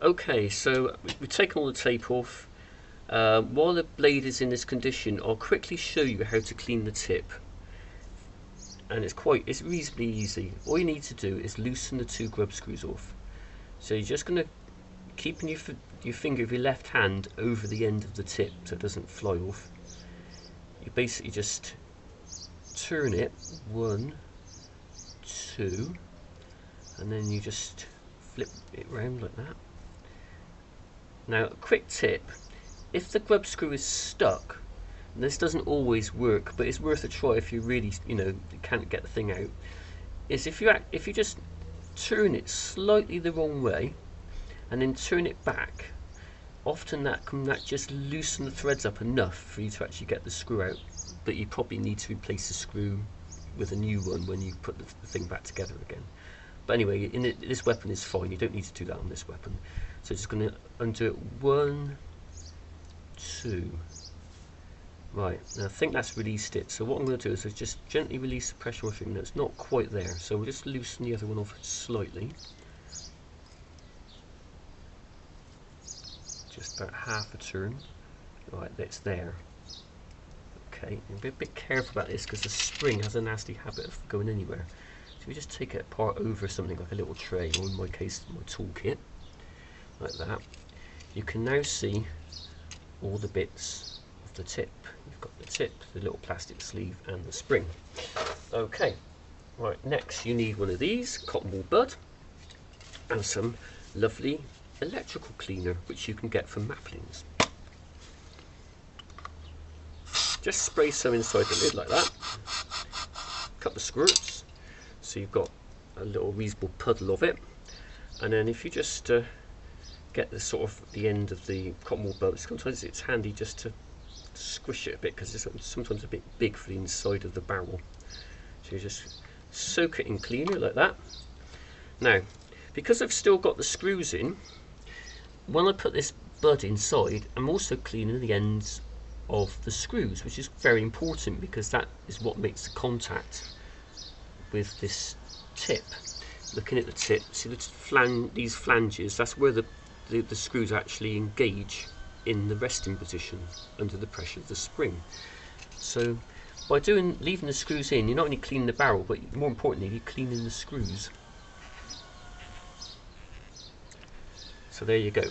Okay, so we've taken all the tape off. While the blade is in this condition, I'll quickly show you how to clean the tip. And it's reasonably easy. All you need to do is loosen the two grub screws off. So you're just going to keep your finger of your left hand over the end of the tip so it doesn't fly off. You basically just turn it 1, 2, and then you just flip it round like that. Now, a quick tip: if the grub screw is stuck, and this doesn't always work, but it's worth a try if you really, can't get the thing out, is if you just turn it slightly the wrong way and then turn it back, often that just loosen the threads up enough for you to actually get the screw out, but you probably need to replace the screw with a new one when you put the thing back together again. But anyway, this weapon is fine, you don't need to do that on this weapon. So just going to undo it 1, 2. Right, now I think that's released it, so what I'm going to do is just gently release the pressure off it. It's not quite there, so we'll just loosen the other one off slightly. Just about half a turn. Right, that's there. Okay, be a bit careful about this because the spring has a nasty habit of going anywhere. So we just take it apart over something like a little tray, or in my case, my toolkit, like that. You can now see all the bits of the tip. You've got the tip, the little plastic sleeve, and the spring. Okay, right, next you need one of these, cotton wool bud, and some lovely electrical cleaner, which you can get from Maplings. Just spray some inside the lid like that, a couple of squirts, so you've got a little reasonable puddle of it, and then if you just get the sort of the end of the cotton wool bud, sometimes it's handy just to squish it a bit because it's sometimes a bit big for the inside of the barrel. So you just soak it in cleaner like that. Now, because I've still got the screws in, when I put this bud inside, I'm also cleaning the ends of the screws, which is very important because that is what makes the contact with this tip. Looking at the tip, see these flanges, that's where the screws actually engage in the resting position under the pressure of the spring. So by leaving the screws in, you're not only cleaning the barrel, but more importantly, you're cleaning the screws. So there you go.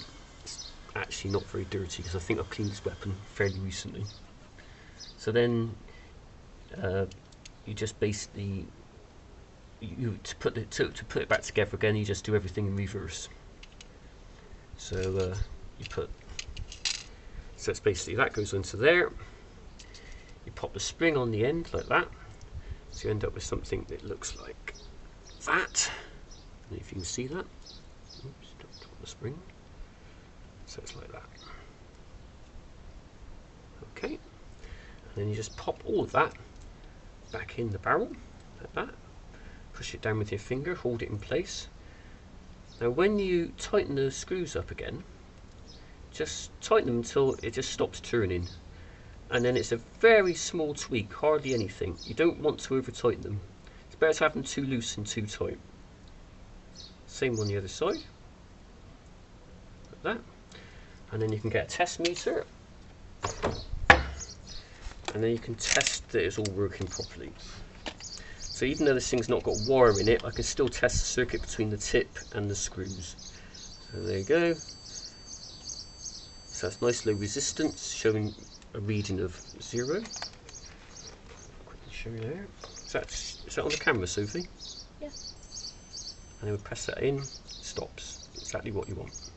It's actually not very dirty because I think I've cleaned this weapon fairly recently. So then you just basically to put it back together again, you just do everything in reverse. So so it's basically that goes into there. You pop the spring on the end like that, so you end up with something that looks like that. And if you can see that, oops, don't drop the spring. So it's like that. Okay, and then you just pop all of that back in the barrel like that. Push it down with your finger, hold it in place. Now when you tighten the screws up again, just tighten them until it just stops turning, and then it's a very small tweak, hardly anything. You don't want to over tighten them. It's better to have them too loose than too tight. Same on the other side, like that. And then you can get a test meter, and then you can test that it's all working properly. So even though this thing's not got wire in it, I can still test the circuit between the tip and the screws. So there you go. So that's nice low resistance, showing a reading of 0. Quickly show you there. Is that on the camera, Sophie? Yeah. And then we press that in, it stops. Exactly what you want. So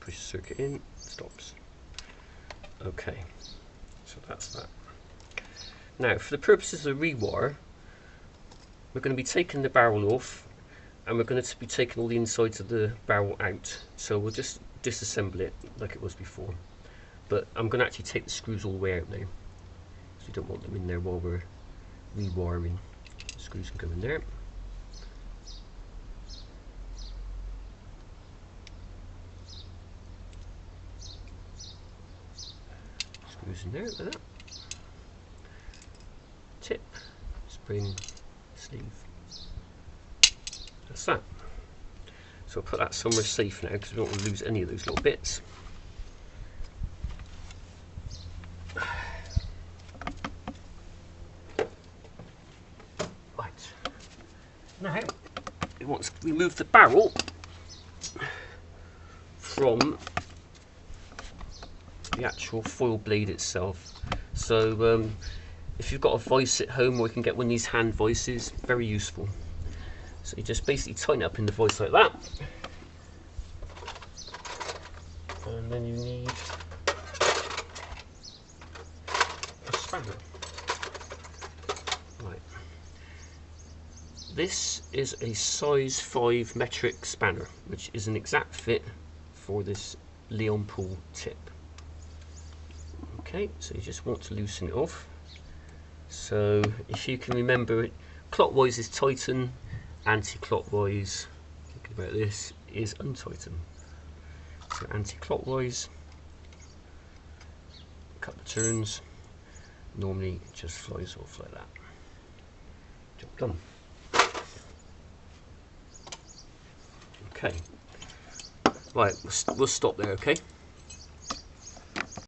push the circuit in, stops. Okay, so that's that. Now, for the purposes of the rewire, we're going to be taking the barrel off, and we're going to be taking all the insides of the barrel out. So we'll just disassemble it like it was before. But I'm going to actually take the screws all the way out now, so we don't want them in there while we're rewiring. The screws can go in there. Screws in there like that. Tip, spring, sleeve. That's that. So I'll put that somewhere safe now because we don't want to lose any of those little bits. Right. Now we want to remove the barrel from the actual foil blade itself. So if you've got a vice at home, or you can get one of these hand vices, very useful. So you just basically tighten it up in the vice like that, and then you need a spanner. Right. This is a size 5 metric spanner, which is an exact fit for this Leon Pool tip. Okay, so you just want to loosen it off. So if you can remember, clockwise is tighten, anti-clockwise, thinking about this, is untighten. So anti-clockwise, a couple of turns, normally it just flies off like that. Job done. Okay, right, we'll stop there, okay?